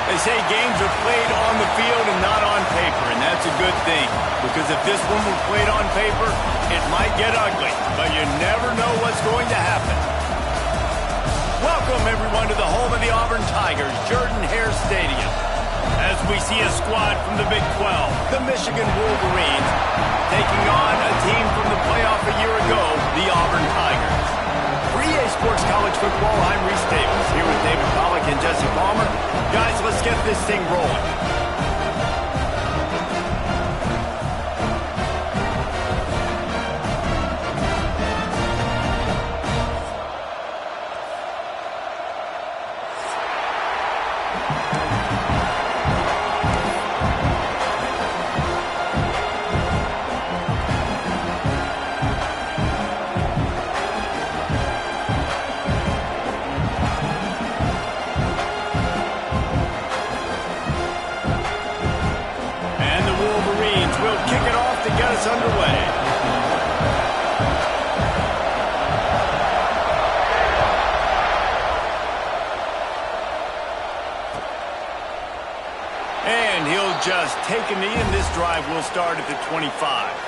They say games are played on the field and not on paper, and that's a good thing. Because if this one were played on paper, it might get ugly, but you never know what's going to happen. Welcome, everyone, to the home of the Auburn Tigers, Jordan-Hare Stadium. As we see a squad from the Big 12, the Michigan Wolverines, taking on a team from the playoff a year ago, the Auburn Tigers. For EA Sports College Football, I'm Reese Davis, here with David Pollack and Jesse Palmer. Guys, let's get this thing rolling. Get us underway. And he'll just take a knee, and this drive will start at the 25.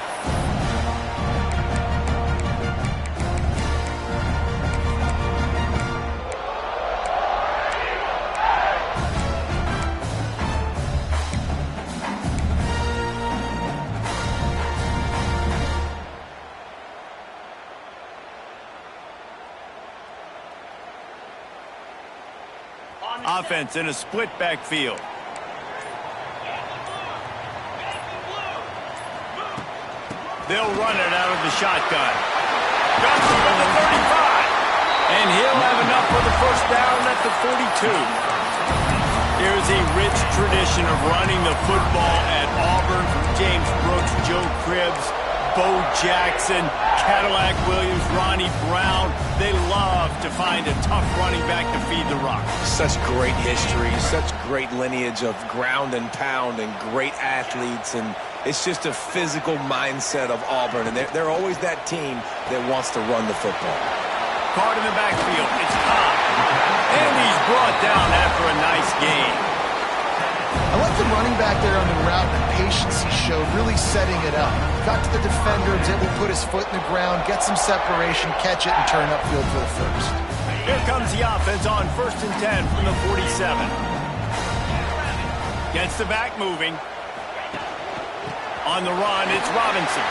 Offense in a split backfield. They'll run it out of the shotgun. Guns him at the 35. And he'll have enough for the first down at the 42. Here's a rich tradition of running the football at Auburn from James Brooks, Joe Cribbs, Bo Jackson, Cadillac Williams, Ronnie Brown. They love to find a tough running back to feed the rock. Such great history, such great lineage of ground and pound and great athletes. And it's just a physical mindset of Auburn. And they're always that team that wants to run the football. Card in the backfield. It's Cobb. And he's brought down after a nice game. I like the running back there on the route and the patience he showed, really setting it up. Got to the defender, was able to put his foot in the ground, get some separation, catch it, and turn upfield for the first. Here comes the offense on 1st and 10 from the 47. Gets the back moving. On the run, it's Robinson.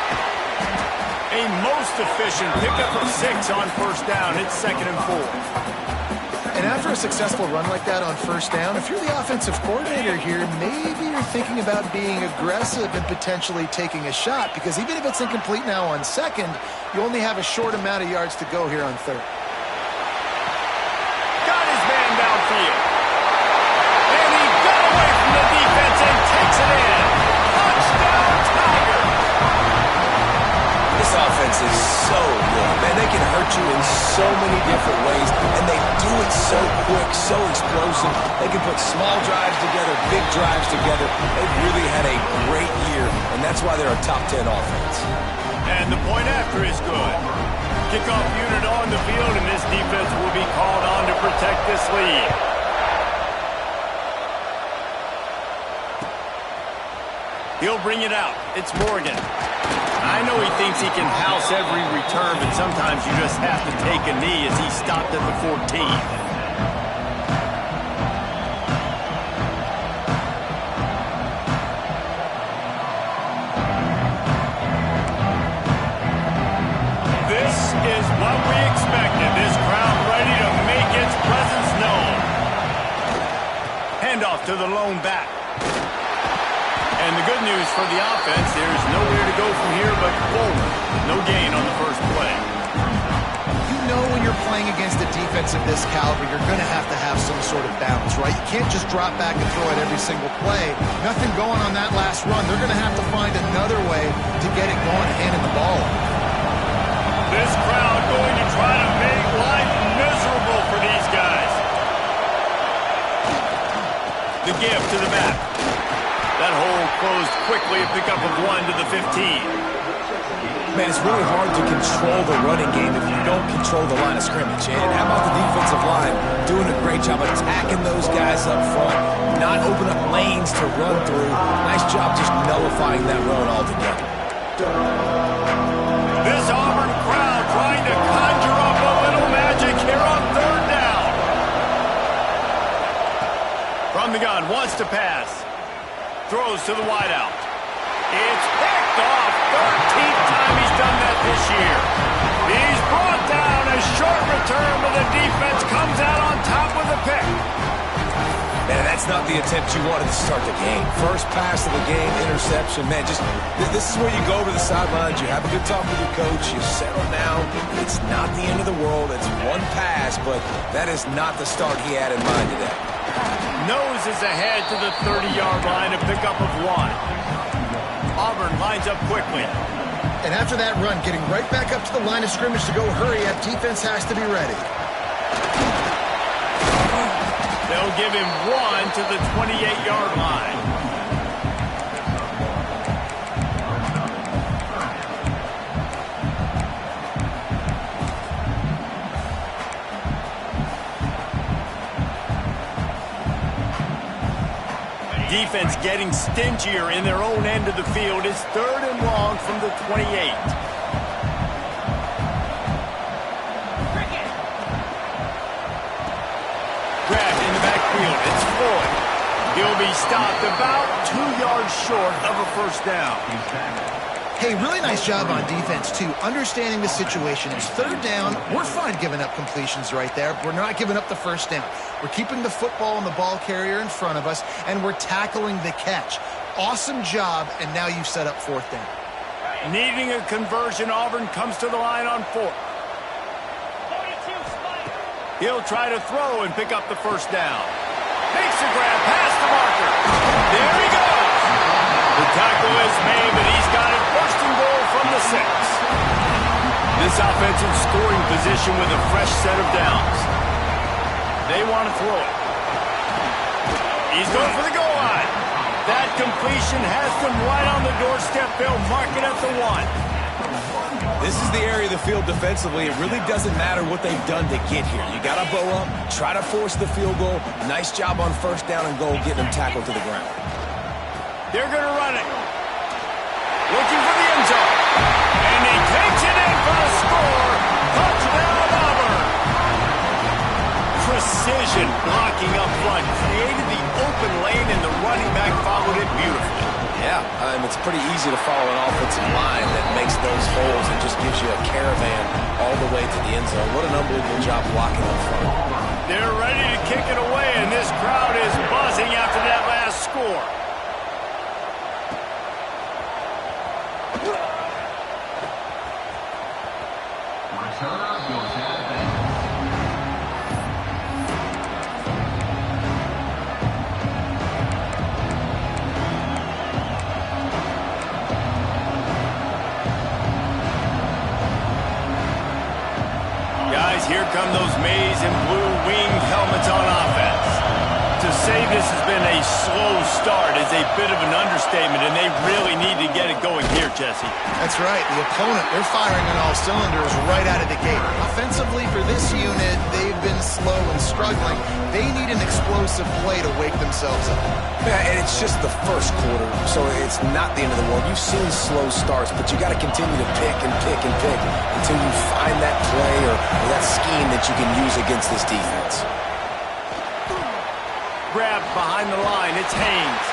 A most efficient pickup of 6 on first down. It's 2nd and 4. And after a successful run like that on first down, if you're the offensive coordinator here, maybe you're thinking about being aggressive and potentially taking a shot, because even if it's incomplete now on 2nd, you only have a short amount of yards to go here on 3rd. Got his man downfield. And he got away from the defense and takes it in. Touchdown, Tiger. This offense is so good, man. They can hurt you in so many different ways, and they do it so quick, so explosive. They can put small drives together, big drives together. They've really had a great year, and that's why they're a top 10 offense. And the point after is good. Kickoff unit on the field, and this defense will be called on to protect this lead. He'll bring it out. It's Morgan. I know he thinks he can house every return, but sometimes you just have to take a knee as he stopped at the 14. This is what we expected. This crowd ready to make its presence known. Handoff to the lone back. And the good news for the offense, there's nowhere to go from here but forward. No gain on the first play. You know when you're playing against a defense of this caliber, you're going to have some sort of balance, right? You can't just drop back and throw it every single play. Nothing going on that last run. They're going to have to find another way to get it going and handing the ball. This crowd going to try to make life miserable for these guys. The give to the back. That hole closed quickly, a pickup of 1 to the 15. Man, it's really hard to control the running game if you don't control the line of scrimmage. And how about the defensive line doing a great job attacking those guys up front, not open up lanes to run through. Nice job just nullifying that run altogether. This Auburn crowd trying to conjure up a little magic here on third down. From the gun, wants to pass. Throws to the wideout. It's picked off. 13th time he's done that this year. He's brought down a short return, but the defense comes out on top with a pick. Man, that's not the attempt you wanted to start the game. First pass of the game, interception. Man, just this is where you go over the sidelines. You have a good talk with your coach. You settle down. It's not the end of the world. It's one pass, but that is not the start he had in mind today. Nose is ahead to the 30-yard line, a pickup of 1. Auburn lines up quickly. And after that run, getting right back up to the line of scrimmage to go hurry up, defense has to be ready. They'll give him 1 to the 28-yard line. Defense getting stingier in their own end of the field. It's 3rd and long from the 28. Grabbed in the backfield. It's Floyd. He'll be stopped about 2 yards short of a first down. Hey, really nice job on defense, too, understanding the situation. It's 3rd down. We're fine giving up completions right there. We're not giving up the first down. We're keeping the football and the ball carrier in front of us, and we're tackling the catch. Awesome job, and now you've set up 4th down. Needing a conversion, Auburn comes to the line on 4th. He'll try to throw and pick up the first down. Makes a grab past the marker. There he goes. The tackle is made, but he's got it 1st and goal from the 6. This offensive scoring position with a fresh set of downs. They want to throw it. He's going for the goal line. That completion has them right on the doorstep. They'll mark it at the 1. This is the area of the field defensively. It really doesn't matter what they've done to get here. You got to bow up, try to force the field goal. Nice job on 1st down and goal, getting them tackled to the ground. They're going to run it. Looking for the end zone. And he takes it in for the score. Touchdown, Auburn. Precision blocking up front. Created the open lane, and the running back followed it beautifully. Yeah, it's pretty easy to follow an offensive line that makes those holes and just gives you a caravan all the way to the end zone. What an unbelievable job blocking up front. They're ready to kick it away, and this crowd is buzzing after that last score. Guys, here come those maize and blue winged helmets on offense. To say this has been a slow start is a bit of an understatement, and they really need to get it going here, Jesse. That's right. The opponent, they're firing on all cylinders right out of the gate. Offensively, for this unit, they've been slow and struggling. They need an explosive play to wake themselves up. Yeah, and it's just the first quarter, so it's not the end of the world. You've seen slow starts, but you got to continue to pick and pick and pick until you find that play or that scheme that you can use against this defense. Grabbed behind the line. It's Haynes.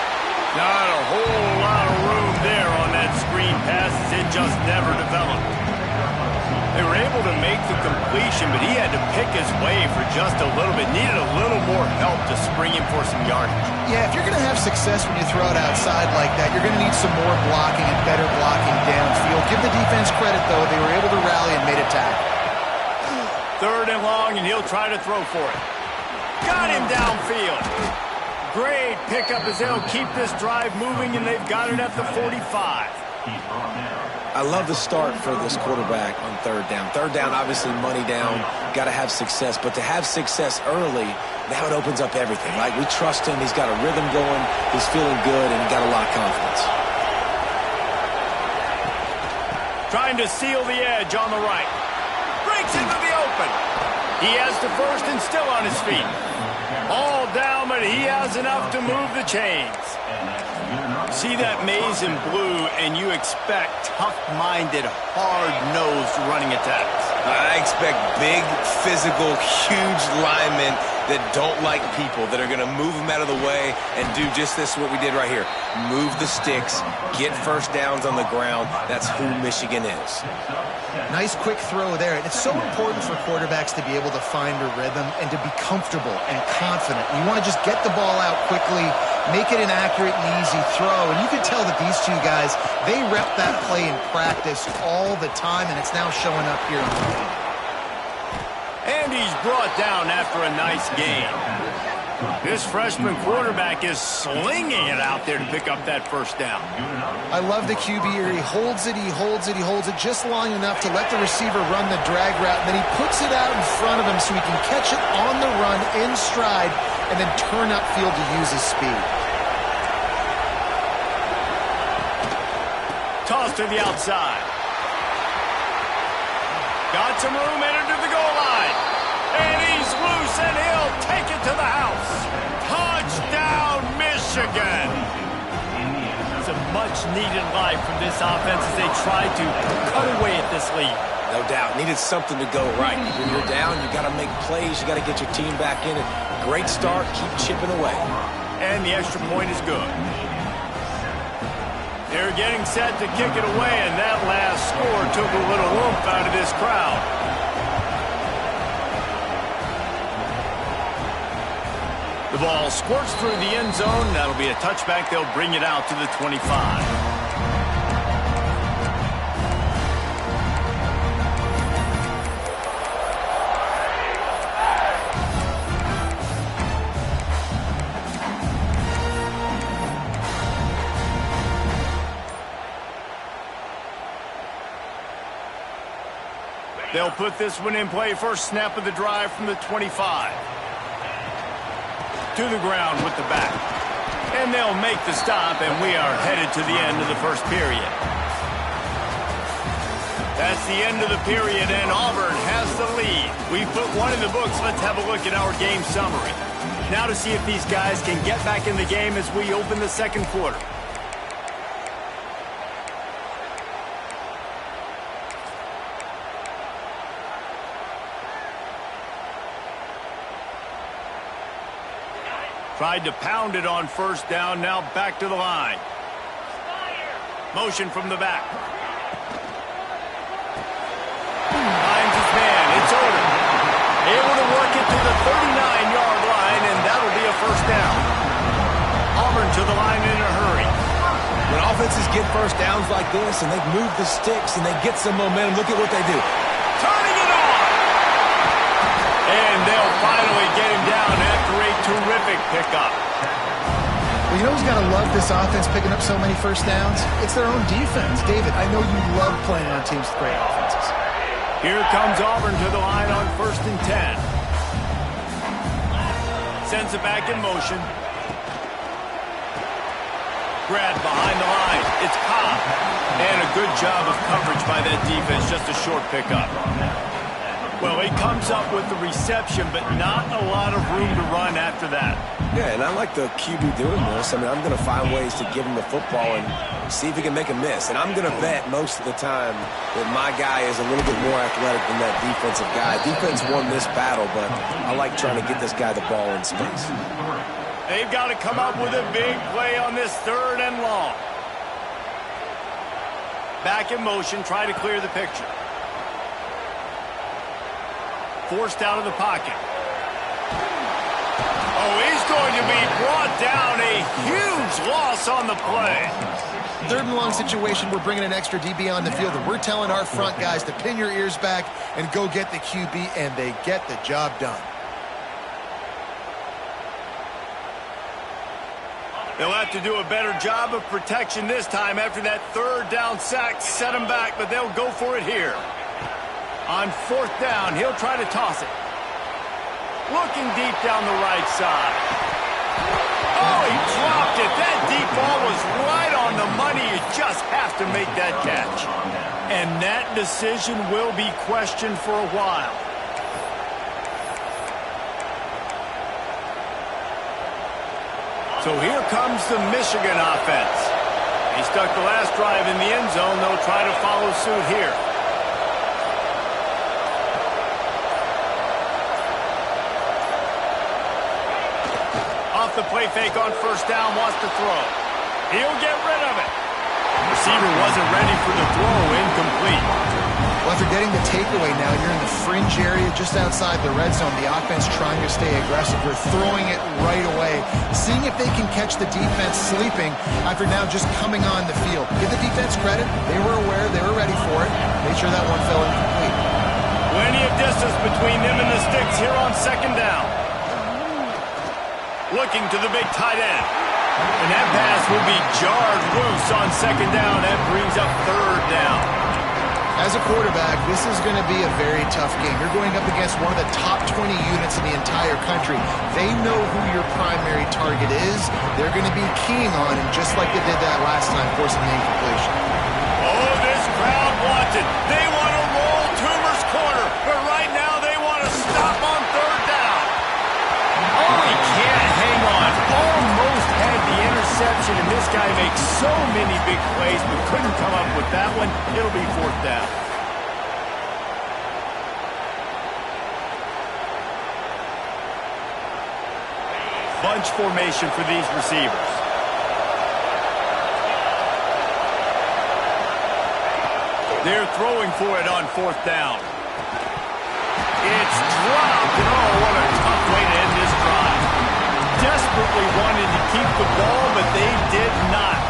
Not a whole lot of room there on that screen pass, as it just never developed. They were able to make the completion, but he had to pick his way for just a little bit. Needed a little more help to spring him for some yardage. Yeah, if you're going to have success when you throw it outside like that, you're going to need some more blocking and better blocking downfield. Give the defense credit, though. They were able to rally and made a tackle. 3rd and long, and he'll try to throw for it. Got him downfield. Great pickup as they'll keep this drive moving, and they've got it at the 45. I love the start for this quarterback on 3rd down. 3rd down, obviously money down, got to have success. But to have success early, now it opens up everything, right? We trust him. He's got a rhythm going. He's feeling good, and he got a lot of confidence. Trying to seal the edge on the right. Breaks into the open. He has the first and still on his feet. All down, but he has enough to move the chains. See that maze in blue, and you expect tough-minded, hard-nosed running attacks. I expect big, physical, huge linemen that don't like people, that are going to move them out of the way and do just this, what we did right here. Move the sticks, get first downs on the ground. That's who Michigan is. Nice quick throw there. And it's so important for quarterbacks to be able to find a rhythm and to be comfortable and confident. You want to just get the ball out quickly, make it an accurate and easy throw. And you can tell that these two guys, they rep that play in practice all the time, and it's now showing up here on the field. And he's brought down after a nice gain. This freshman quarterback is slinging it out there to pick up that first down. I love the QB here. He holds it, he holds it, he holds it just long enough to let the receiver run the drag route, and then he puts it out in front of him so he can catch it on the run in stride and then turn upfield to use his speed. Toss to the outside. Got some room, entered to the goal line. And he's loose, and he'll take it to the house. Touchdown, Michigan. It's a much-needed life from this offense as they try to cut away at this lead. No doubt. Needed something to go right. When you're down, you got to make plays. You got to get your team back in it. Great start. Keep chipping away. And the extra point is good. They're getting set to kick it away, and that last score took a little oomph out of this crowd. The ball squirts through the end zone. That'll be a touchback. They'll bring it out to the 25. They'll put this one in play. First snap of the drive from the 25. To the ground with the back. And they'll make the stop, and we are headed to the end of the first period. That's the end of the period, and Auburn has the lead. We've put one in the books. Let's have a look at our game summary. Now to see if these guys can get back in the game as we open the second quarter. Tried to pound it on first down, now back to the line. Motion from the back. Finds his man, it's over. Able to work it to the 39-yard line, and that'll be a first down. Auburn to the line in a hurry. When offenses get first downs like this, and they move the sticks, and they get some momentum, look at what they do. Turning it on! And they'll finally get him down after a terrific pickup. Well, you know who's got to love this offense picking up so many first downs? It's their own defense. David, I know you love playing on teams with great offenses. Here comes Auburn to the line on 1st and 10. Sends it back in motion. Grab behind the line. It's Cobb. And a good job of coverage by that defense. Just a short pickup. Well, he comes up with the reception, but not a lot of room to run after that. Yeah, and I like the QB doing this. I mean, I'm going to find ways to give him the football and see if he can make a miss. And I'm going to bet most of the time that my guy is a little bit more athletic than that defensive guy. Defense won this battle, but I like trying to get this guy the ball in space. They've got to come up with a big play on this 3rd and long. Back in motion, try to clear the picture. forced out of the pocket. Oh, he's going to be brought down. A huge loss on the play. 3rd and long situation, we're bringing an extra DB on the field, and we're telling our front guys to pin your ears back and go get the QB, and they get the job done. They'll have to do a better job of protection this time after that 3rd down sack set him back, but they'll go for it here. On 4th down, he'll try to toss it. Looking deep down the right side. Oh, he dropped it. That deep ball was right on the money. You just have to make that catch. And that decision will be questioned for a while. So here comes the Michigan offense. He stuck the last drive in the end zone. They'll try to follow suit here. Off the play fake on 1st down, wants to throw. He'll get rid of it. Receiver wasn't ready for the throw, incomplete. Well, after getting the takeaway now, you're in the fringe area just outside the red zone. The offense trying to stay aggressive. They're throwing it right away, seeing if they can catch the defense sleeping after now just coming on the field. Give the defense credit. They were aware. They were ready for it. Made sure that one fell incomplete. Plenty of distance between them and the sticks here on 2nd down. Looking to the big tight end. And that pass will be jarred loose on 2nd down. That brings up 3rd down. As a quarterback, this is going to be a very tough game. You're going up against one of the top 20 units in the entire country. They know who your primary target is. They're going to be keying on him just like they did that last time, forcing the incompletion. Oh, this crowd wants it. They want to roll Toomer's corner, but right now they want to stop on 3rd down. Oh, he can't hang on. Almost had the interception, and this guy makes so many big plays, but couldn't come up with that one. It'll be 4th down. Bunch formation for these receivers. They're throwing for it on 4th down. It's dropped, and oh, what a tough way to end this drive. Desperately wanted to keep the ball, but they did not.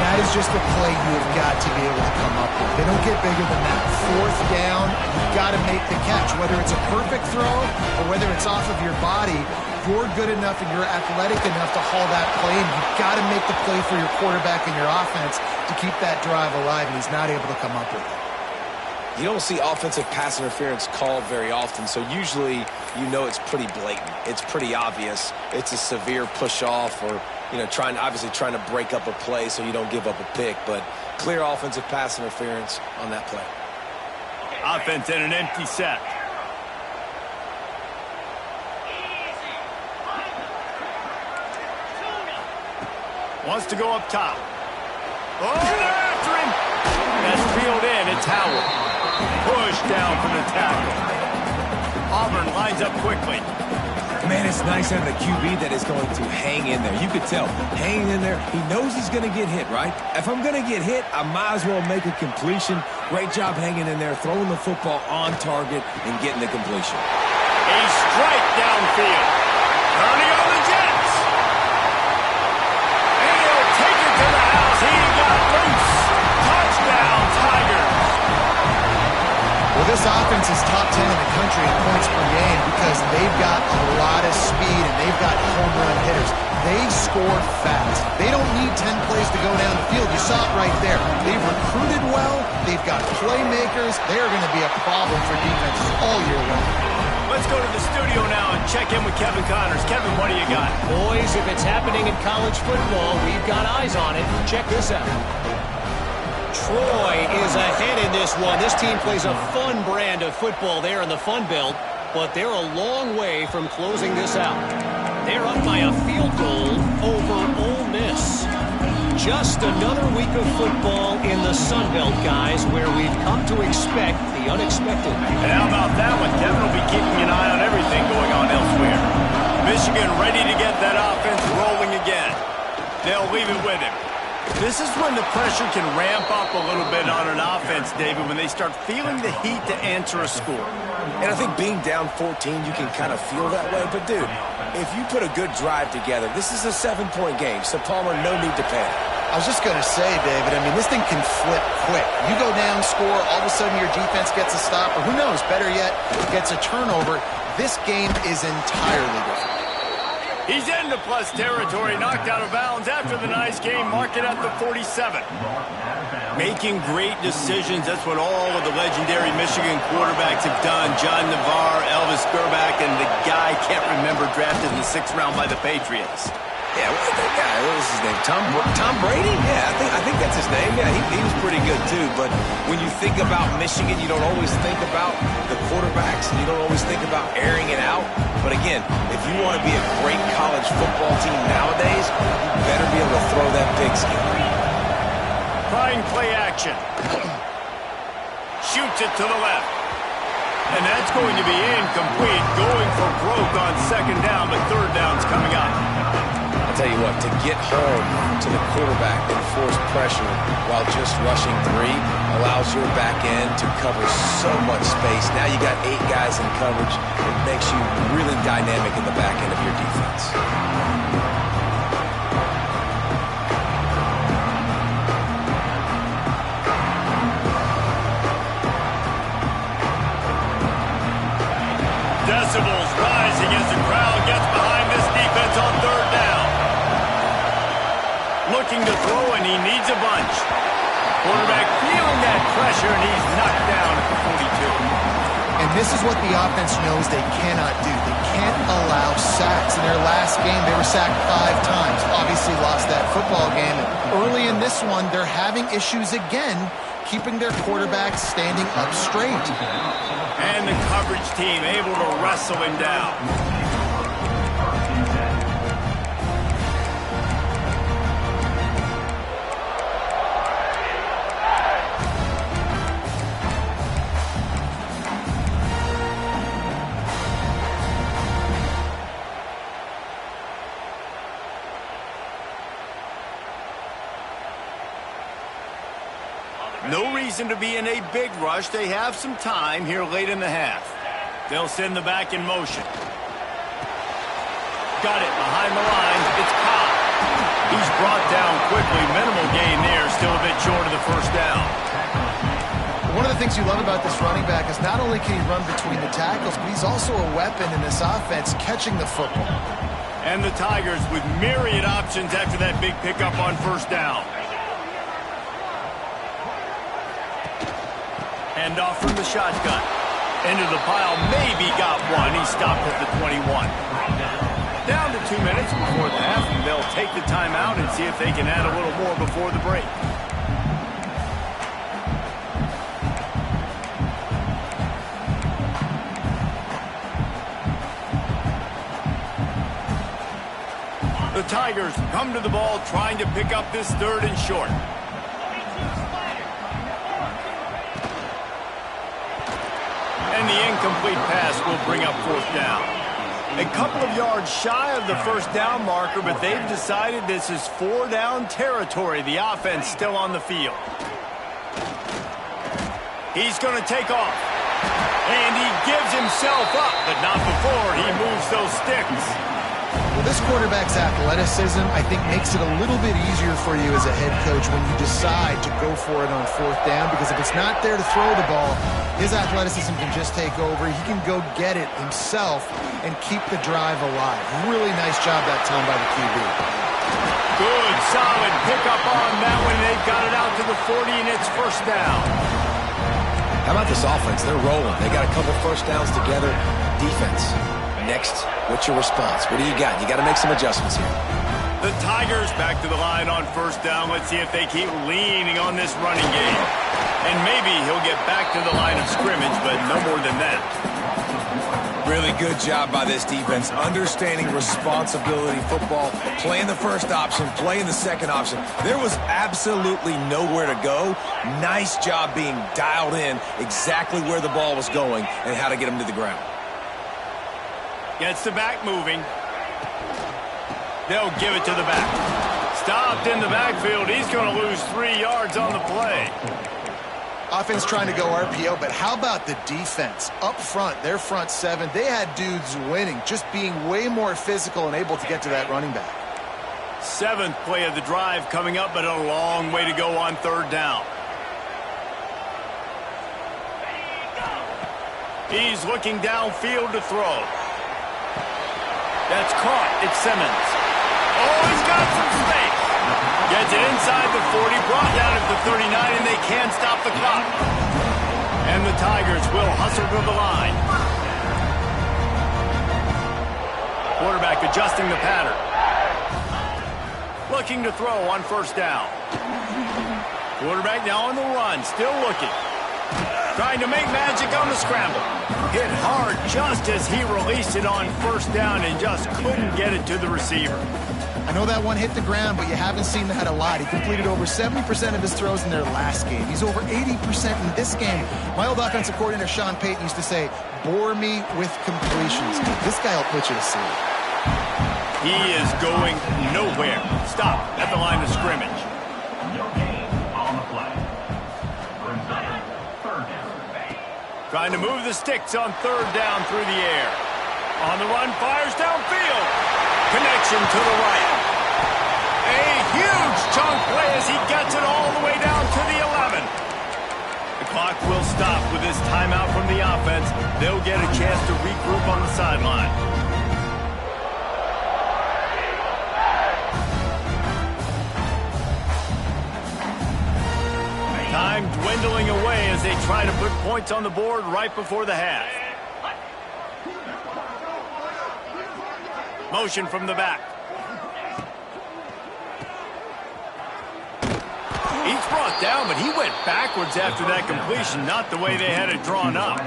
That is just a play you've got to be able to come up with. They don't get bigger than that. 4th down, you've got to make the catch. Whether it's a perfect throw or whether it's off of your body, you're good enough and you're athletic enough to haul that play, and you've got to make the play for your quarterback and your offense to keep that drive alive, and he's not able to come up with it. You don't see offensive pass interference called very often, so usually you know it's pretty blatant. It's pretty obvious. It's a severe push-off or, you know, obviously trying to break up a play so you don't give up a pick, but clear offensive pass interference on that play. Offense in an empty set. Wants to go up top. Oh, they're after him. That's reeled in. It's Howard. Push down from the tackle. Auburn lines up quickly. Man, it's nice having a QB that is going to hang in there. You could tell, hanging in there, he knows he's going to get hit, right? If I'm going to get hit, I might as well make a completion. Great job hanging in there, throwing the football on target, and getting the completion. A strike downfield. Turning on the Jets. And he'll take it to the house. He got loose. Touchdown, Tigers. Well, this offense is top 10 in the country in points per game because they've got a lot of speed and they've got home run hitters. They score fast. They don't need 10 plays to go down the field. You saw it right there. They've recruited well. They've got playmakers. They're going to be a problem for defenses all year long. Let's go to the studio now and check in with Kevin Connors. Kevin, what do you got? Boys, if it's happening in college football, we've got eyes on it. Check this out. Troy is ahead in this one. This team plays a fun brand of football there in the Fun Belt, but they're a long way from closing this out. They're up by a field goal over Ole Miss. Just another week of football in the Sun Belt, guys, where we've come to expect the unexpected. And how about that one? Kevin will be keeping an eye on everything going on elsewhere. Michigan ready to get that offense rolling again. They'll leave it with him. This is when the pressure can ramp up a little bit on an offense, David, when they start feeling the heat to answer a score. And I think being down 14, you can kind of feel that way. But, dude, if you put a good drive together, this is a 7-point game. So, Palmer, no need to panic. I was just going to say, David, I mean, this thing can flip quick. You go down, score, all of a sudden your defense gets a stop, or who knows, better yet, gets a turnover. This game is entirely different. He's into plus territory, knocked out of bounds after the nice game, mark it at the 47. Making great decisions, that's what all of the legendary Michigan quarterbacks have done. John Navarre, Elvis Grbac, and the guy, can't remember, drafted in the 6th round by the Patriots. Yeah, that guy, what was his name? Tom Brady? Yeah, I think that's his name. Yeah, he was pretty good, too. But when you think about Michigan, you don't always think about the quarterbacks, and you don't always think about airing it out. But again, if you want to be a great college football team nowadays, you better be able to throw that pigskin. Trying play action. Shoots it to the left. And that's going to be incomplete, going for broke on 2nd down, but 3rd down's coming up. I'll tell you what, to get home to the quarterback and force pressure while just rushing 3 allows your back end to cover so much space. Now you got 8 guys in coverage. It makes you really dynamic in the back end of your defense. Decibels rising as the crowd gets behind this defense on 3rd down. Looking to throw, and he needs a bunch. Quarterback feeling that pressure, and he's knocked down at the 42. And this is what the offense knows they cannot do. They can't allow sacks. In their last game, they were sacked 5 times. Obviously lost that football game. And early in this one, they're having issues again, keeping their quarterback standing up straight. And the coverage team able to wrestle him down. No reason to be in a big rush. They have some time here late in the half. They'll send the back in motion. Got it behind the line. It's Cobb. He's brought down quickly. Minimal gain there. Still a bit short of the 1st down. One of the things you love about this running back is not only can he run between the tackles, but he's also a weapon in this offense catching the football. And the Tigers with myriad options after that big pickup on 1st down. Hand off from the shotgun. Into the pile, maybe got one. He stopped at the 21. Down to 2 minutes before the half, and they'll take the timeout and see if they can add a little more before the break. The Tigers come to the ball trying to pick up this 3rd and short. And the incomplete pass will bring up 4th down. A couple of yards shy of the 1st down marker, but they've decided this is 4 down territory. The offense still on the field. He's going to take off. And he gives himself up, but not before he moves those sticks. Well, this quarterback's athleticism, I think, makes it a little bit easier for you as a head coach when you decide to go for it on 4th down, because if it's not there to throw the ball, his athleticism can just take over. He can go get it himself and keep the drive alive. Really nice job that time by the QB. Good, solid pickup on that one. They've got it out to the 40, and it's 1st down. How about this offense? They're rolling. They got a couple 1st downs together. Defense. Next, what's your response? What do you got? You got to make some adjustments here. The Tigers back to the line on 1st down. Let's see if they keep leaning on this running game. And maybe he'll get back to the line of scrimmage, but no more than that. Really good job by this defense, understanding responsibility football, playing the 1st option, playing the 2nd option. There was absolutely nowhere to go. Nice job being dialed in exactly where the ball was going and how to get him to the ground. Gets the back moving. They'll give it to the back. stopped in the backfield. He's going to lose 3 yards on the play. Offense trying to go RPO, but how about the defense? Up front, their front seven, they had dudes winning, just being way more physical and able to get to that running back. 7th play of the drive coming up, but a long way to go on 3rd down. He's looking downfield to throw. That's caught. It's Simmons. Oh, he's got some space. Gets it inside the 40, brought down at the 39, and they can't stop the clock. And the Tigers will hustle to the line. Quarterback adjusting the pattern. Looking to throw on 1st down. Quarterback now on the run, still looking. Trying to make magic on the scramble. Hit hard just as he released it on 1st down and just couldn't get it to the receiver. I know that one hit the ground, but you haven't seen that a lot. He completed over 70% of his throws in their last game. He's over 80% in this game. My old offensive coordinator, Sean Payton, used to say, bore me with completions. This guy will put you to sleep. He is going nowhere. Stop at the line of scrimmage. Trying to move the sticks on 3rd down through the air. On the run, fires downfield. Connection to the right. A huge chunk play as he gets it all the way down to the 11. The clock will stop with this timeout from the offense. They'll get a chance to regroup on the sideline. Time dwindling away as they try to put points on the board right before the half. Motion from the back. He's brought down, but he went backwards after that completion, not the way they had it drawn up.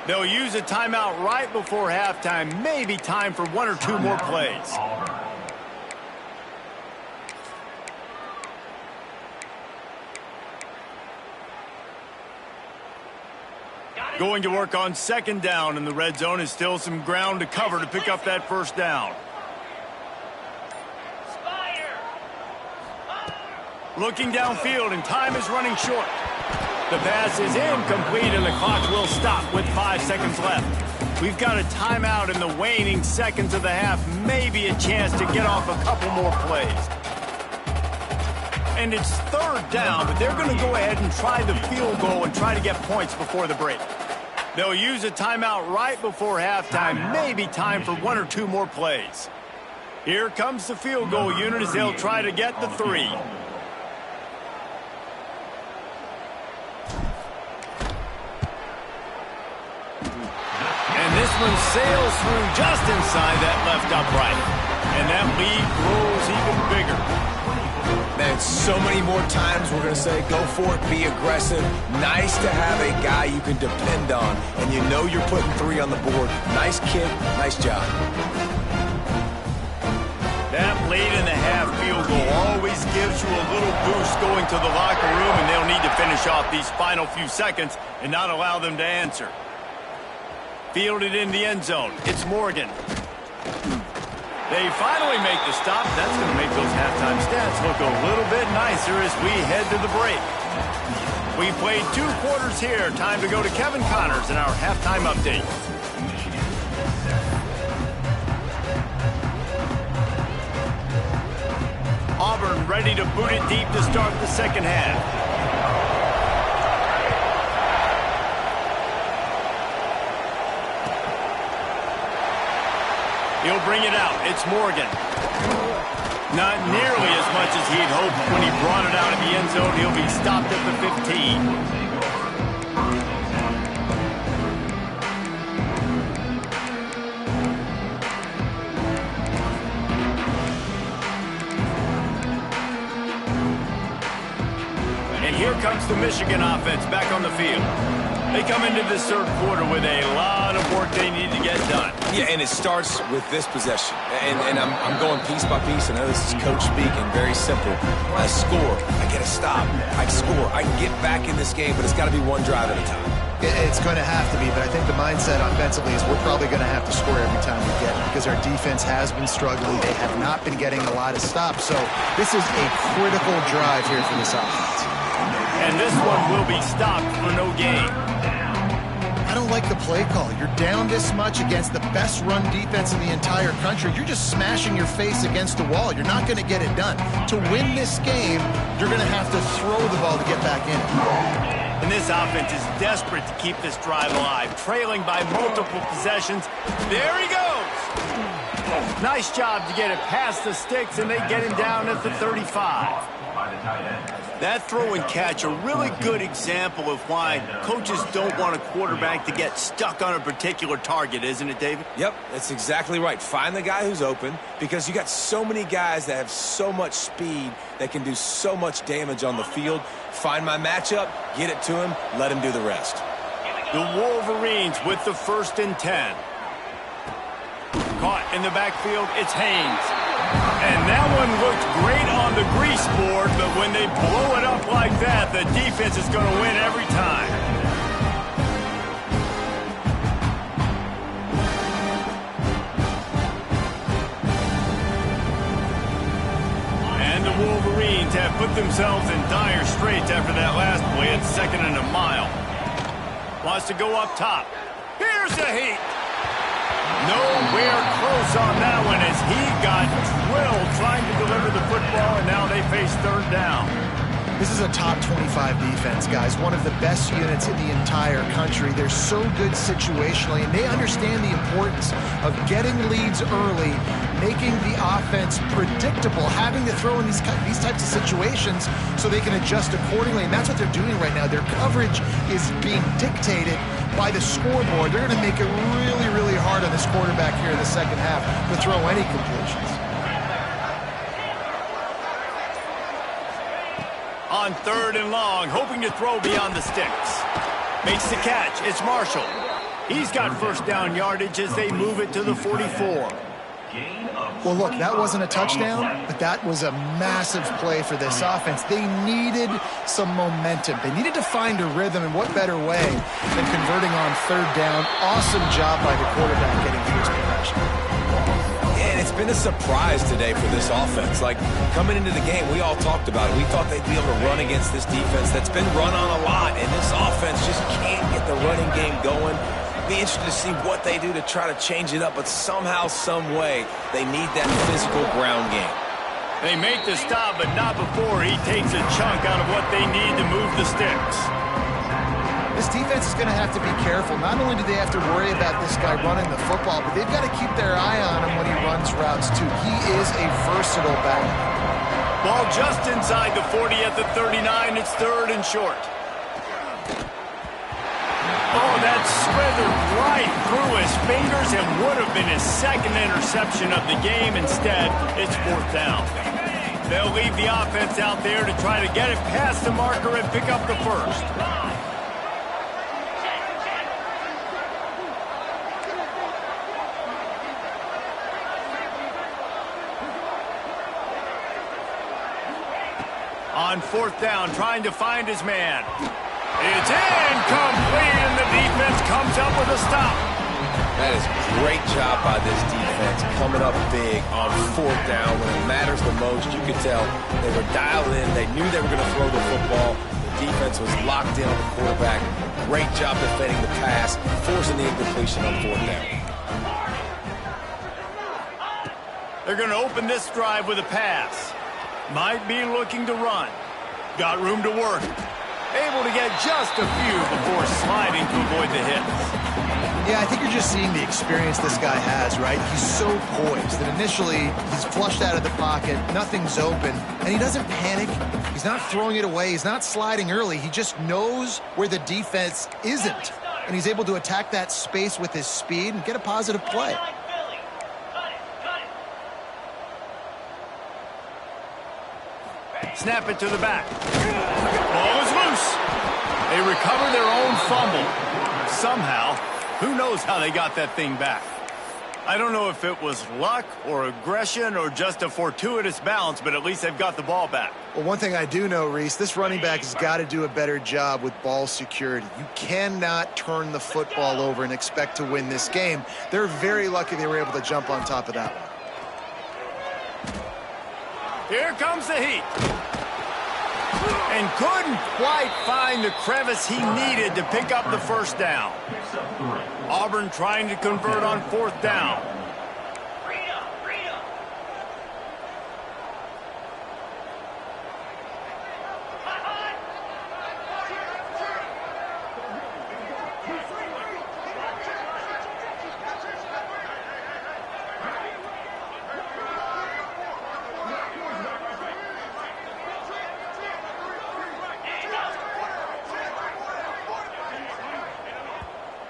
They'll use a timeout right before halftime, maybe time for 1 or 2 more plays. Going to work on 2nd down in the red zone is still some ground to cover to pick up that 1st down. Looking downfield, and time is running short. The pass is incomplete, and the clock will stop with 5 seconds left. We've got a timeout in the waning seconds of the half, maybe a chance to get off a couple more plays. And it's 3rd down, but they're going to go ahead and try the field goal and try to get points before the break. They'll use a timeout right before halftime, maybe time for 1 or 2 more plays. Here comes the field goal unit as they'll try to get the 3. And this one sails through just inside that left upright. And that lead grows even bigger. Man, so many more times we're going to say, go for it, be aggressive. Nice to have a guy you can depend on, and you know you're putting 3 on the board. Nice kick, nice job. That late in the half field goal always gives you a little boost going to the locker room, and they'll need to finish off these final few seconds and not allow them to answer. Fielded in the end zone. It's Morgan. They finally make the stop. That's going to make those halftime stats look a little bit nicer as we head to the break. We played 2 quarters here. Time to go to Kevin Connors in our halftime update. Auburn ready to boot it deep to start the 2nd half. He'll bring it out. It's Morgan. Not nearly as much as he'd hoped when he brought it out of the end zone. He'll be stopped at the 15. And here comes the Michigan offense back on the field. They come into this 3rd quarter with a lot of work they need to get done. Yeah, and it starts with this possession. And I'm going piece by piece. I know this is coach speaking, very simple. I score. I get a stop. I score. I can get back in this game, but it's got to be 1 drive at a time. It's going to have to be, but I think the mindset offensively is we're probably going to have to score every time we get it because our defense has been struggling. They have not been getting a lot of stops. So this is a critical drive here for this offense. And this one will be stopped for no gain. I don't like the play call. You're down this much against the best run defense in the entire country. You're just smashing your face against the wall. You're not going to get it done. To win this game, you're going to have to throw the ball to get back in it. And this offense is desperate to keep this drive alive, trailing by multiple possessions. There he goes. Nice job to get it past the sticks, and they get him down at the 35. That throw and catch, a really good example of why coaches don't want a quarterback to get stuck on a particular target, isn't it, David? Yep, that's exactly right. Find the guy who's open because you got so many guys that have so much speed that can do so much damage on the field. Find my matchup, get it to him, let him do the rest. The Wolverines with the 1st and 10. Caught in the backfield, it's Haynes. And that one looked great on the grease board, but when they blow it up like that, the defense is going to win every time. And the Wolverines have put themselves in dire straits after that last play at 2nd and a mile. Wants to go up top. Here's the heat. Nowhere close on that one as he got drilled trying to deliver the football, and now they face 3rd down. This is a top 25 defense, guys. One of the best units in the entire country. They're so good situationally, and they understand the importance of getting leads early, making the offense predictable, having to throw in these types of situations so they can adjust accordingly. And that's what they're doing right now. Their coverage is being dictated by the scoreboard. They're going to make it really, really hard on this quarterback here in the second half to throw any completions. On 3rd and long, hoping to throw beyond the sticks. Makes the catch. It's Marshall. He's got 1st down yardage as they move it to the 44. Well, look, that wasn't a touchdown, but that was a massive play for this offense. They needed some momentum. They needed to find a rhythm, and what better way than converting on 3rd down. Awesome job by the quarterback getting first possession. And it's been a surprise today for this offense. Like, coming into the game, we all talked about it. We thought they'd be able to run against this defense that's been run on a lot, and this offense just can't get the running game going. Be interested to see what they do to try to change it up, but somehow, some way, they need that physical ground game. They make the stop, but not before he takes a chunk out of what they need to move the sticks. This defense is going to have to be careful. Not only do they have to worry about this guy running the football, but they've got to keep their eye on him when he runs routes, too. He is a versatile back. Ball just inside the 40 at the 39. It's 3rd and short. Oh, that slithered right through his fingers and would have been his 2nd interception of the game. Instead, it's 4th down. They'll leave the offense out there to try to get it past the marker and pick up the 1st. On 4th down, trying to find his man. It's incomplete, and the defense comes up with a stop. That is a great job by this defense, coming up big on 4th down when it matters the most. You could tell they were dialed in. They knew they were going to throw the football. The defense was locked in on the quarterback. Great job defending the pass, forcing the incompletion on 4th down. They're going to open this drive with a pass. Might be looking to run. Got room to work. Able to get just a few before sliding to avoid the hits. Yeah, I think you're just seeing the experience this guy has, right? He's so poised that initially he's flushed out of the pocket, nothing's open, and he doesn't panic. He's not throwing it away. He's not sliding early. He just knows where the defense isn't, and he's able to attack that space with his speed and get a positive play. Snap it to the back. Ball is loose. They recover their own fumble. Somehow, who knows how they got that thing back. I don't know if it was luck or aggression or just a fortuitous bounce, but at least they've got the ball back. Well, one thing I do know, Reese, this running back has got to do a better job with ball security. You cannot turn the football over and expect to win this game. They're very lucky they were able to jump on top of that one. Here comes the heat. And couldn't quite find the crevice he needed to pick up the first down. Auburn trying to convert on fourth down.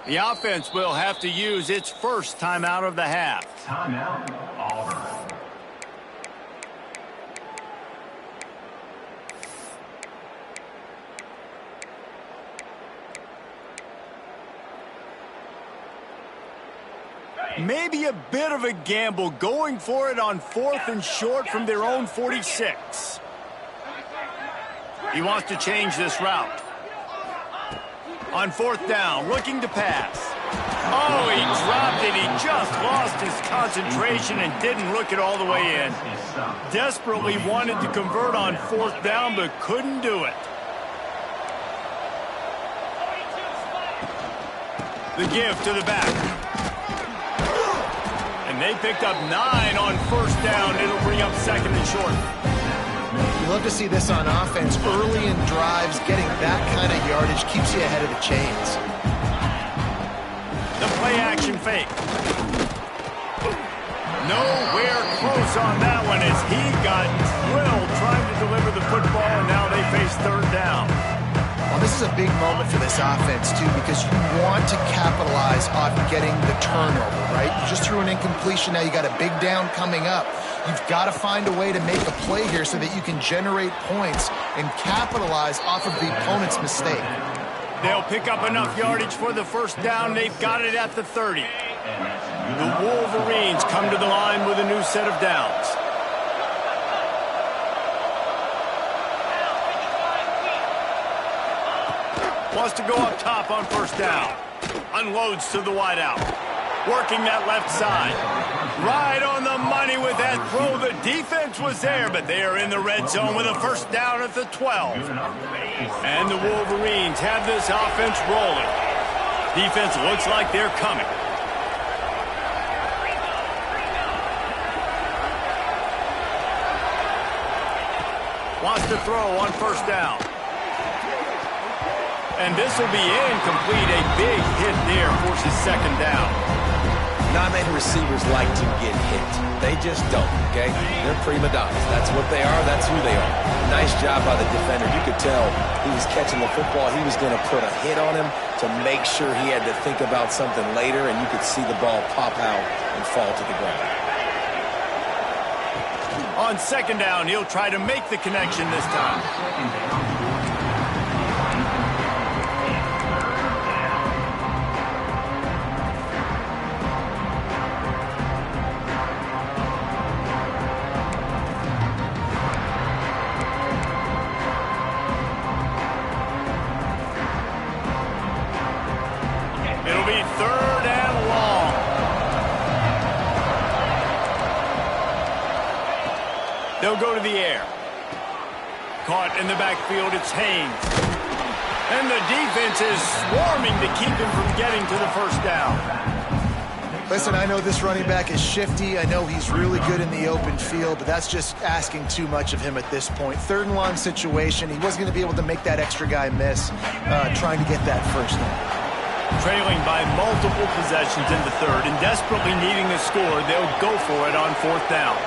The offense will have to use its first timeout of the half. Timeout, Auburn. Maybe a bit of a gamble going for it on 4th and short from their own 46. He wants to change this route. On 4th down, looking to pass. Oh, he dropped it. He just lost his concentration and didn't look it all the way in. Desperately wanted to convert on 4th down, but couldn't do it. The give to the back. And they picked up 9 on 1st down. It'll bring up 2nd and short. You love to see this on offense. Early in drives, getting that kind of yardage keeps you ahead of the chains. The play-action fake. Nowhere close on that one as he got drilled trying to deliver the football, and now they face 3rd down. Well, this is a big moment for this offense, too, because you want to capitalize on getting the turnover, right? You just threw an incompletion. Now you got a big down coming up. You've got to find a way to make a play here so that you can generate points and capitalize off of the opponent's mistake. They'll pick up enough yardage for the 1st down. They've got it at the 30. The Wolverines come to the line with a new set of downs. Wants to go up top on 1st down. Unloads to the wideout. Working that left side. Right on the money with that throw. The defense was there, but they are in the red zone with a 1st down at the 12. And the Wolverines have this offense rolling. Defense looks like they're coming. Wants to throw on 1st down. And this will be incomplete. A big hit there forces 2nd down. Non-man receivers like to get hit. They just don't, okay? They're prima donnas. That's what they are. That's who they are. Nice job by the defender. You could tell he was catching the football. He was going to put a hit on him to make sure he had to think about something later, and you could see the ball pop out and fall to the ground. On 2nd down, he'll try to make the connection this time. It'll be 3rd and long. They'll go to the air. Caught in the backfield, it's Haynes. And the defense is swarming to keep him from getting to the 1st down. Listen, I know this running back is shifty. I know he's really good in the open field, but that's just asking too much of him at this point. 3rd and long situation. He wasn't going to be able to make that extra guy miss trying to get that 1st down. Trailing by multiple possessions in the 3rd and desperately needing a score, they'll go for it on 4th down.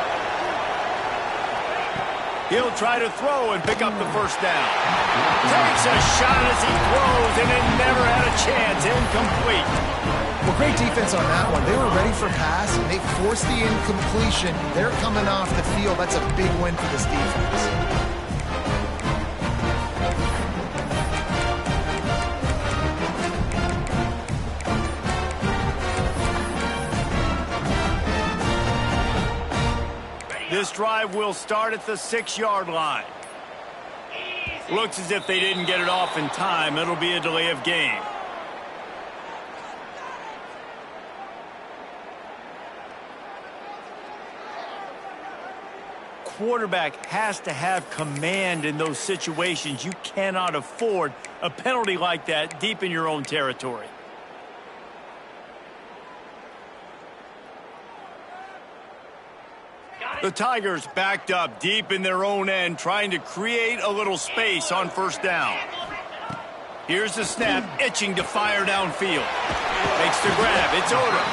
He'll try to throw and pick up the 1st down. Takes a shot as he throws, and it never had a chance. Incomplete. Well, great defense on that one. They were ready for pass, and they forced the incompletion. They're coming off the field. That's a big win for this defense. This drive will start at the 6-yard line. Looks as if they didn't get it off in time. It'll be a delay of game. Quarterback has to have command in those situations. You cannot afford a penalty like that deep in your own territory. The Tigers backed up deep in their own end, trying to create a little space on first down. Here's the snap, itching to fire downfield. Makes the grab. It's Auburn.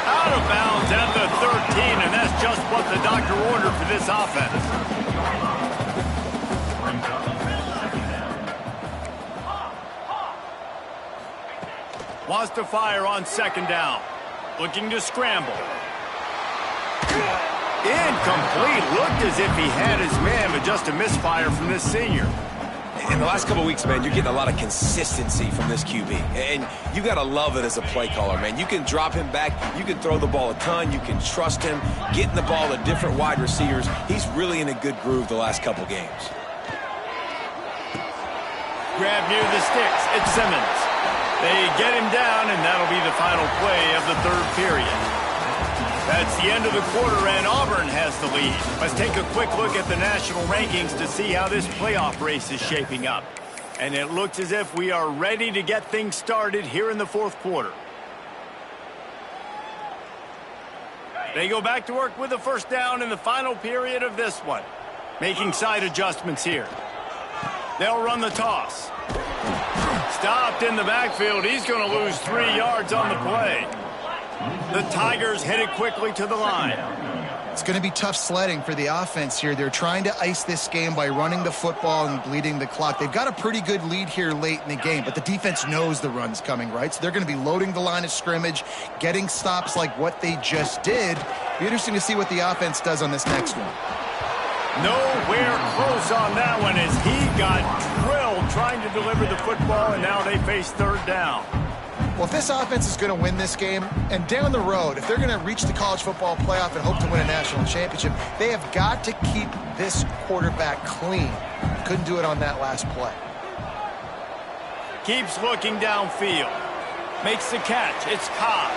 Out of bounds at the 13, and that's just what the doctor ordered for this offense. Wants to fire on second down. Looking to scramble. Incomplete. Looked as if he had his man, but just a misfire from this senior. In the last couple of weeks, man, you're getting a lot of consistency from this QB. And you got to love it as a play caller, man. You can drop him back. You can throw the ball a ton. You can trust him. Getting the ball to different wide receivers. He's really in a good groove the last couple games. Grab near the sticks. It's Simmons. They get him down, and that'll be the final play of the third period. That's the end of the quarter, and Auburn has the lead. Let's take a quick look at the national rankings to see how this playoff race is shaping up. And it looks as if we are ready to get things started here in the fourth quarter. They go back to work with the first down in the final period of this one. Making side adjustments here. They'll run the toss. Stopped in the backfield. He's going to lose 3 yards on the play. The Tigers headed quickly to the line. It's going to be tough sledding for the offense here. They're trying to ice this game by running the football and bleeding the clock. They've got a pretty good lead here late in the game, but the defense knows the run's coming, right? So they're going to be loading the line of scrimmage, getting stops like what they just did. Be interesting to see what the offense does on this next one. Nowhere close on that one as he got drilled trying to deliver the football, and now they face third down. Well, if this offense is going to win this game, and down the road, if they're going to reach the college football playoff and hope to win a national championship, they have got to keep this quarterback clean. Couldn't do it on that last play. Keeps looking downfield. Makes the catch. It's Cobb.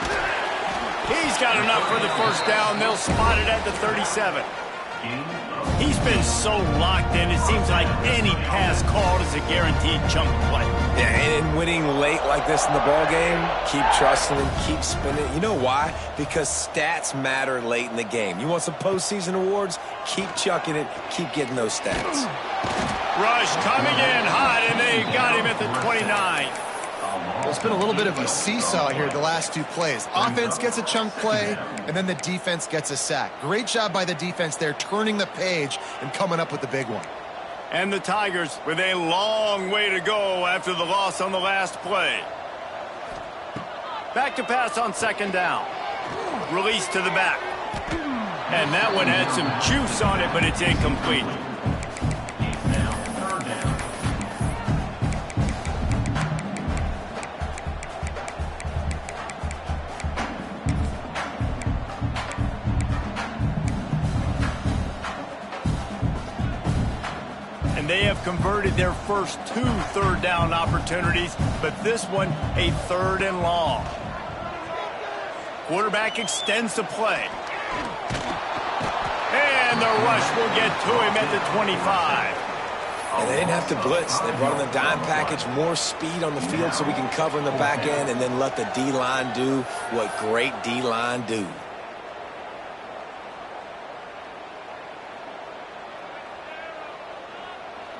He's got enough for the first down. They'll spot it at the 37. He's been so locked in, it seems like any pass called is a guaranteed chunk play. Yeah, and winning late like this in the ball game, keep trusting him, keep spinning. You know why? Because stats matter late in the game. You want some postseason awards? Keep chucking it, keep getting those stats. Rush coming in hot, and they got him at the 29. Well, it's been a little bit of a seesaw here the last two plays. Offense gets a chunk play, and then the defense gets a sack. Great job by the defense there, turning the page and coming up with the big one. And the Tigers with a long way to go after the loss on the last play. Back to pass on second down. Release to the back. And that one had some juice on it, but it's incomplete. They have converted their first 2 third down opportunities, but this one a third and long. Quarterback extends the play. And the rush will get to him at the 25. And they didn't have to blitz. They brought in the dime package, more speed on the field so we can cover in the back end and then let the D-line do what great D-line do.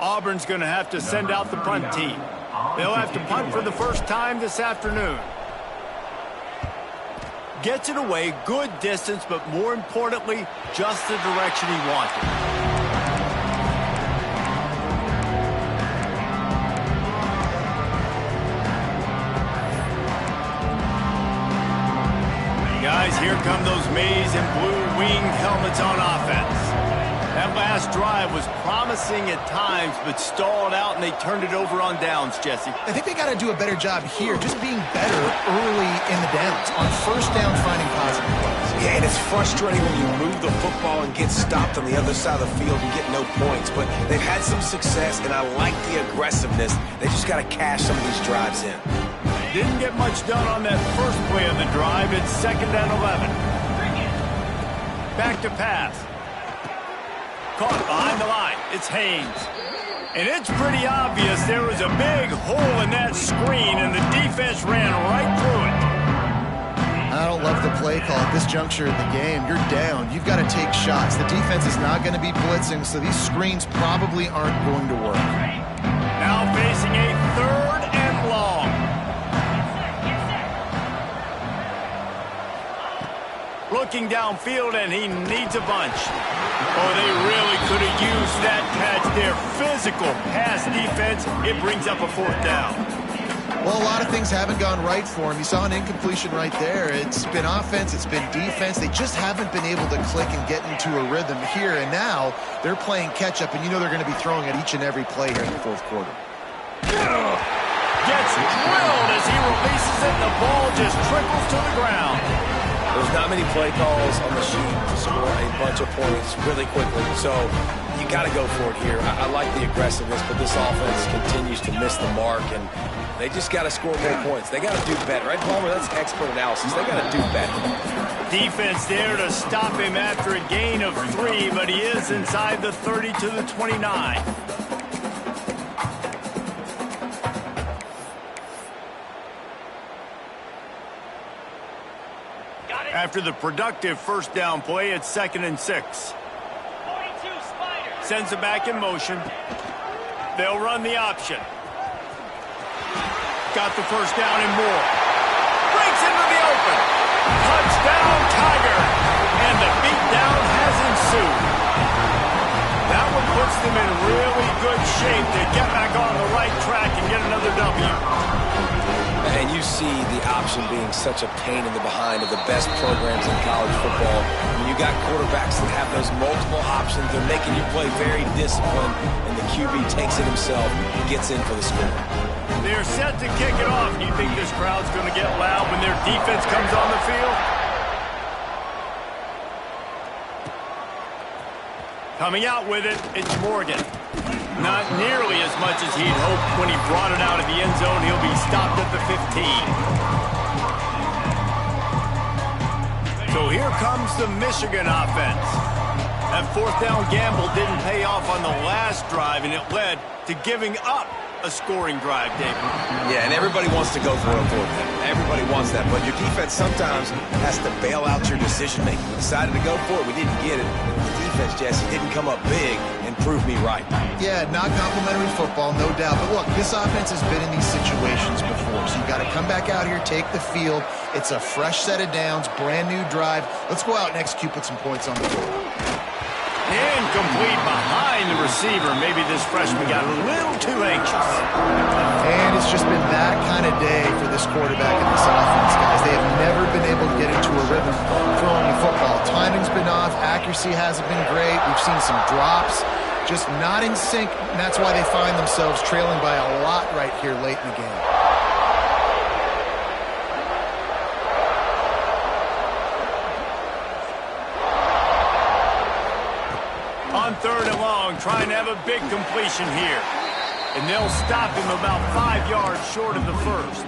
Auburn's going to have to send out the punt team. They'll have to punt for the first time this afternoon. Gets it away, good distance, but more importantly, just the direction he wanted. Guys, here come those maize and blue winged helmets on offense. That last drive was promising at times, but stalled out, and they turned it over on downs, Jesse. I think they got to do a better job here, just being better early in the downs. On first down, finding positive plays. Yeah, and it's frustrating when you move the football and get stopped on the other side of the field and get no points. But they've had some success, and I like the aggressiveness. They just got to cash some of these drives in. Didn't get much done on that first play of the drive. It's 2nd and 11. Back to pass. Caught behind the line. It's Haynes. And it's pretty obvious there was a big hole in that screen, and the defense ran right through it. I don't love the play call at this juncture in the game. You're down. You've got to take shots. The defense is not going to be blitzing, so these screens probably aren't going to work. Now facing a 3rd and long. Looking downfield, and he needs a bunch. Oh, they really could have used that catch there. Physical pass defense. It brings up a 4th down. Well, a lot of things haven't gone right for him. You saw an incompletion right there. It's been offense, it's been defense. They just haven't been able to click and get into a rhythm here. And now they're playing catch-up, and you know they're going to be throwing at each and every play here in the 4th quarter. Gets drilled as he releases it, and the ball just trickles to the ground. There's not many play calls on the sheet to score a bunch of points really quickly. So you got to go for it here. I like the aggressiveness, but this offense continues to miss the mark, and they just got to score more points. They got to do better. Right, Palmer? That's expert analysis. They got to do better. Defense there to stop him after a gain of 3, but he is inside the 30 to the 29. After the productive 1st down play, it's 2nd and 6. Sends it back in motion. They'll run the option. Got the 1st down and more. Breaks into the open. Touchdown, Tiger. And the beatdown has ensued. That one puts them in really good shape to get back on the right track and get another W. And you see the option being such a pain in the behind of the best programs in college football. When you got quarterbacks that have those multiple options, they're making you play very disciplined, and the QB takes it himself and gets in for the score. They're set to kick it off. Do you think this crowd's going to get loud when their defense comes on the field? Coming out with it, it's Morgan. Not nearly as much as he'd hoped when he brought it out of the end zone. He'll be stopped at the 15. So here comes the Michigan offense. That 4th down gamble didn't pay off on the last drive, and it led to giving up a scoring drive, David. Yeah, and everybody wants to go for a 4th down. Everybody wants that, but your defense sometimes has to bail out your decision-making. We decided to go for it. We didn't get it. The defense, Jesse, didn't come up big and prove me right. Yeah, not complimentary football, no doubt. But look, this offense has been in these situations before, so you got to come back out here, take the field. It's a fresh set of downs, brand new drive. Let's go out and execute, put some points on the board. Incomplete behind the receiver. Maybe this freshman got a little too anxious. And it's just been that kind of day for this quarterback and this offense, guys. They have never been able to get into a rhythm throwing the football. Timing's been off. Accuracy hasn't been great. We've seen some drops. Just not in sync, and that's why they find themselves trailing by a lot right here late in the game. On 3rd and long, trying to have a big completion here. And they'll stop him about 5 yards short of the 1st.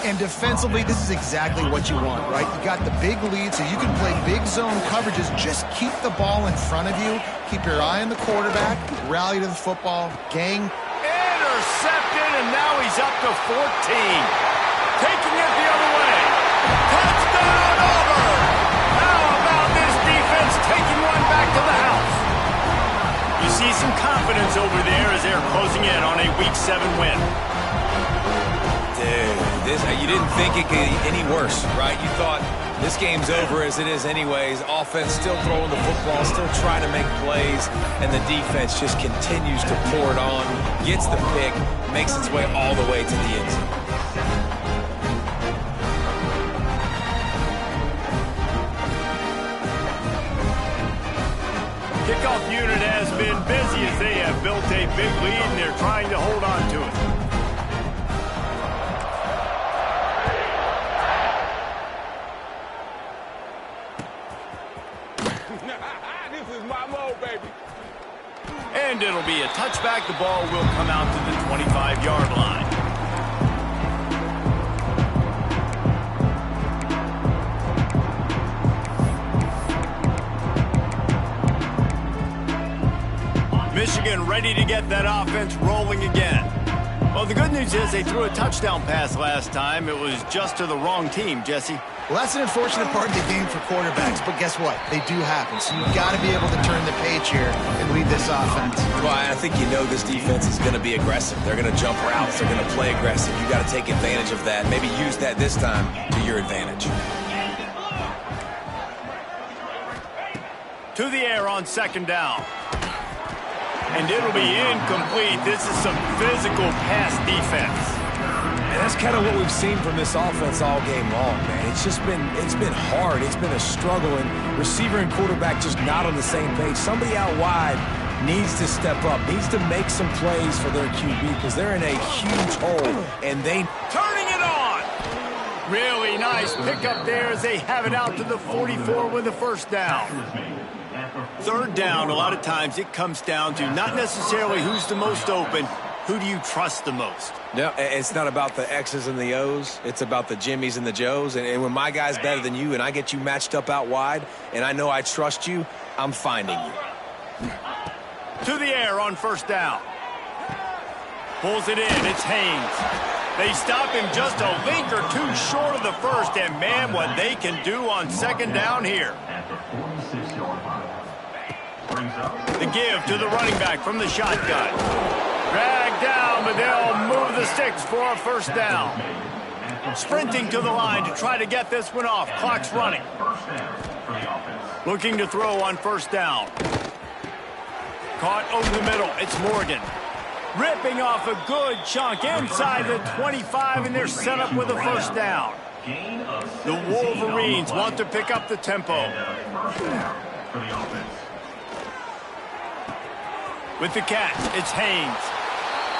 And defensively, this is exactly what you want, right? You got the big lead, so you can play big zone coverages. Just keep the ball in front of you. Keep your eye on the quarterback. Rally to the football. Gang. Intercepted, and now he's up to 14. Taking it the other way. Touchdown, Auburn! How about this defense taking one back to the house? You see some confidence over there as they're closing in on a Week 7 win. Dude, you didn't think it could get any worse, right? You thought this game's over as it is anyways. Offense still throwing the football, still trying to make plays, and the defense just continues to pour it on, gets the pick, makes its way all the way to the end zone. Kickoff unit has been busy as they have built a big lead, and they're trying to hold on to it. This is my mode, baby. And it'll be a touchback. The ball will come out to the 25-yard line. Michigan ready to get that offense rolling again. Well, the good news is they threw a touchdown pass last time. It was just to the wrong team, Jesse. Well, that's an unfortunate part of the game for quarterbacks, but guess what? They do happen. So you've got to be able to turn the page here and lead this offense. Well, I think you know this defense is going to be aggressive. They're going to jump routes. They're going to play aggressive. You got to take advantage of that. Maybe use that this time to your advantage. To the air on second down. And it'll be incomplete. This is some physical pass defense. And that's kind of what we've seen from this offense all game long, man. It's been hard. It's been a struggle, and receiver and quarterback just not on the same page. Somebody out wide needs to step up, needs to make some plays for their QB because they're in a huge hole, and they... Turning it on! Really nice pickup there as they have it out to the 44 with the first down. Third down, a lot of times it comes down to not necessarily who's the most open, who do you trust the most? No, it's not about the X's and the O's. It's about the Jimmies and the Joes. And when my guy's better than you and I get you matched up out wide and I know I trust you, I'm finding you. To the air on first down. Pulls it in. It's Haynes. They stop him just a link or two short of the first. And, man, what they can do on second down here. The give to the running back from the shotgun. Dragged down, but they'll move the sticks for a first down. Sprinting to the line to try to get this one off. Clock's running. Looking to throw on first down. Caught over the middle. It's Morgan. Ripping off a good chunk inside the 25, and they're set up with a first down. The Wolverines want to pick up the tempo. With the catch, it's Haynes.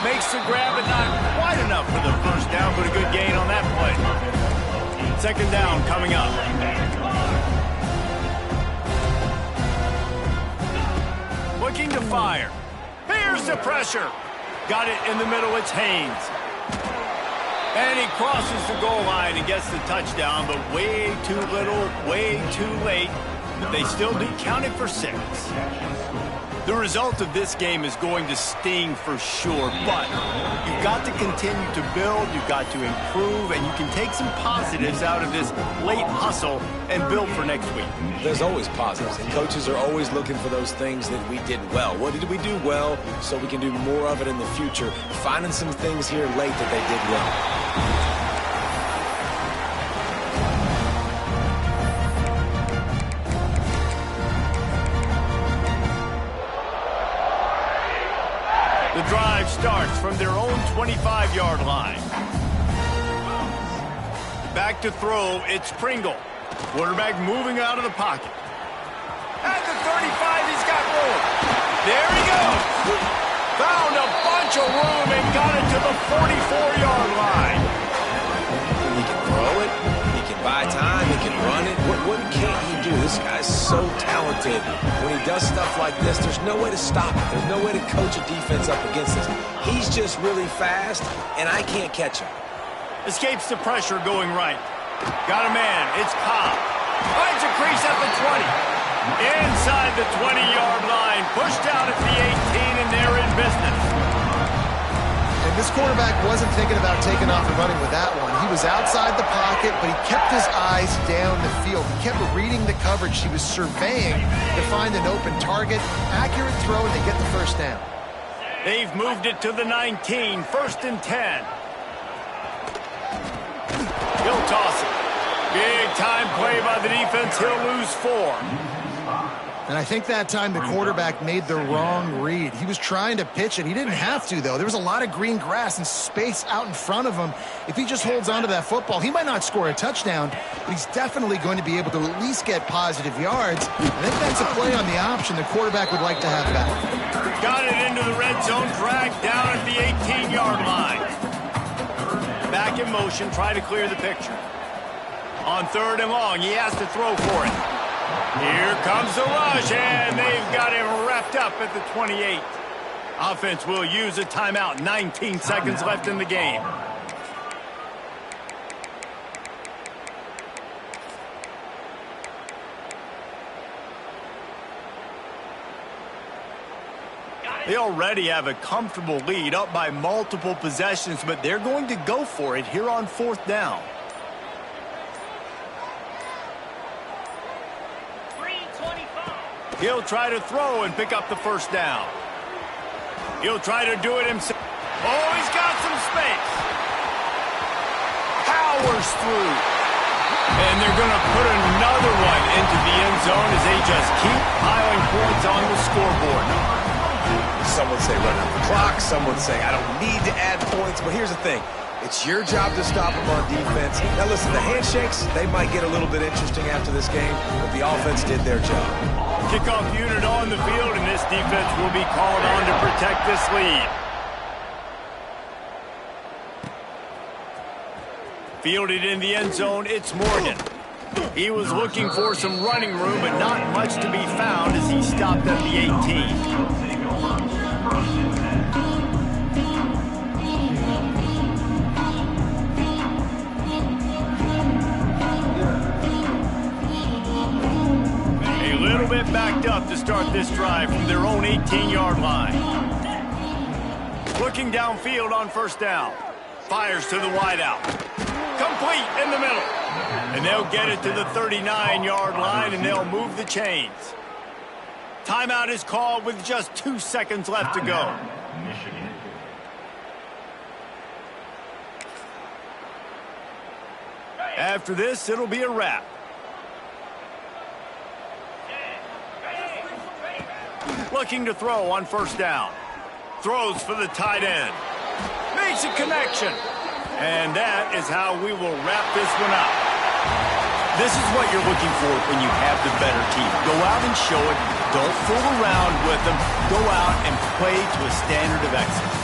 Makes the grab, but not quite enough for the first down, but a good gain on that play. Second down coming up. Looking to fire. Here's the pressure. Got it in the middle, it's Haynes. And he crosses the goal line and gets the touchdown, but way too little, way too late. But they still do count it for 6. The result of this game is going to sting for sure, but you've got to continue to build, you've got to improve, and you can take some positives out of this late hustle and build for next week. There's always positives, and coaches are always looking for those things that we did well. What did we do well so we can do more of it in the future? Finding some things here late that they did well. The drive starts from their own 25-yard line. Back to throw, it's Pringle. Quarterback moving out of the pocket. At the 35, he's got room. There he goes. Found a bunch of room and got it to the 44-yard line. He can throw it. He can buy time. He can run it. What can't he do? This guy's so talented. When he does stuff like this, there's no way to stop it. There's no way to coach a defense up against this. He's just really fast, and I can't catch him. Escapes the pressure going right. Got a man. It's Cobb. Finds a crease at the 20. Inside the 20-yard line. Pushed out at the 18, and they're in business. And this quarterback wasn't thinking about taking off and running with that one. He was outside the pocket, but he kept his eyes down the field. He kept reading the coverage. He was surveying to find an open target. Accurate throw, and they get the first down. They've moved it to the 19. First and 10. He'll toss it. Big time play by the defense. He'll lose 4. And I think that time the quarterback made the wrong read. He was trying to pitch it. He didn't have to, though. There was a lot of green grass and space out in front of him. If he just holds on to that football, he might not score a touchdown, but he's definitely going to be able to at least get positive yards. I think that's a play on the option the quarterback would like to have back. Got it into the red zone, dragged down at the 18-yard line. Back in motion, try to clear the picture. On third and long, he has to throw for it. Here comes the rush, and they've got him wrapped up at the 28. Offense will use a timeout. 19 seconds left in the game. They already have a comfortable lead, up by multiple possessions, but they're going to go for it here on 4th down. He'll try to throw and pick up the first down. He'll try to do it himself. Oh, he's got some space. Powers through. And they're going to put another one into the end zone as they just keep piling points on the scoreboard. Some would say run out the clock. Some would say I don't need to add points. But here's the thing. It's your job to stop them on defense. Now, listen, the handshakes, they might get a little bit interesting after this game, but the offense did their job. Kickoff unit on the field, and this defense will be called on to protect this lead. Fielded in the end zone, it's Morgan. He was looking for some running room, but not much to be found as he stopped at the 18. A little bit backed up to start this drive from their own 18-yard line. Looking downfield on 1st down. Fires to the wideout. Complete in the middle. And they'll get it to the 39-yard line, and they'll move the chains. Timeout is called with just 2 seconds left to go. Michigan. After this, it'll be a wrap. Looking to throw on 1st down. Throws for the tight end. Makes a connection. And that is how we will wrap this one up. This is what you're looking for when you have the better team. Go out and show it. Don't fool around with them. Go out and play to a standard of excellence.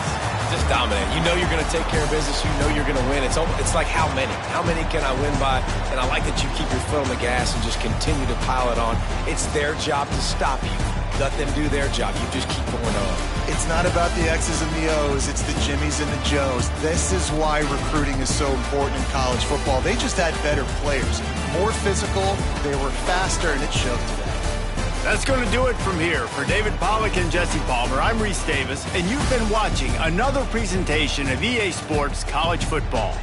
Just dominate. You know you're going to take care of business. You know you're going to win. It's like how many? How many can I win by? And I like that you keep your foot on the gas and just continue to pile it on. It's their job to stop you. Let them do their job. You just keep going on. It's not about the X's and the O's. It's the Jimmies and the Joes. This is why recruiting is so important in college football. They just had better players. More physical. They were faster, and it showed today. That's going to do it from here. For David Pollack and Jesse Palmer, I'm Reese Davis, and you've been watching another presentation of EA Sports College Football.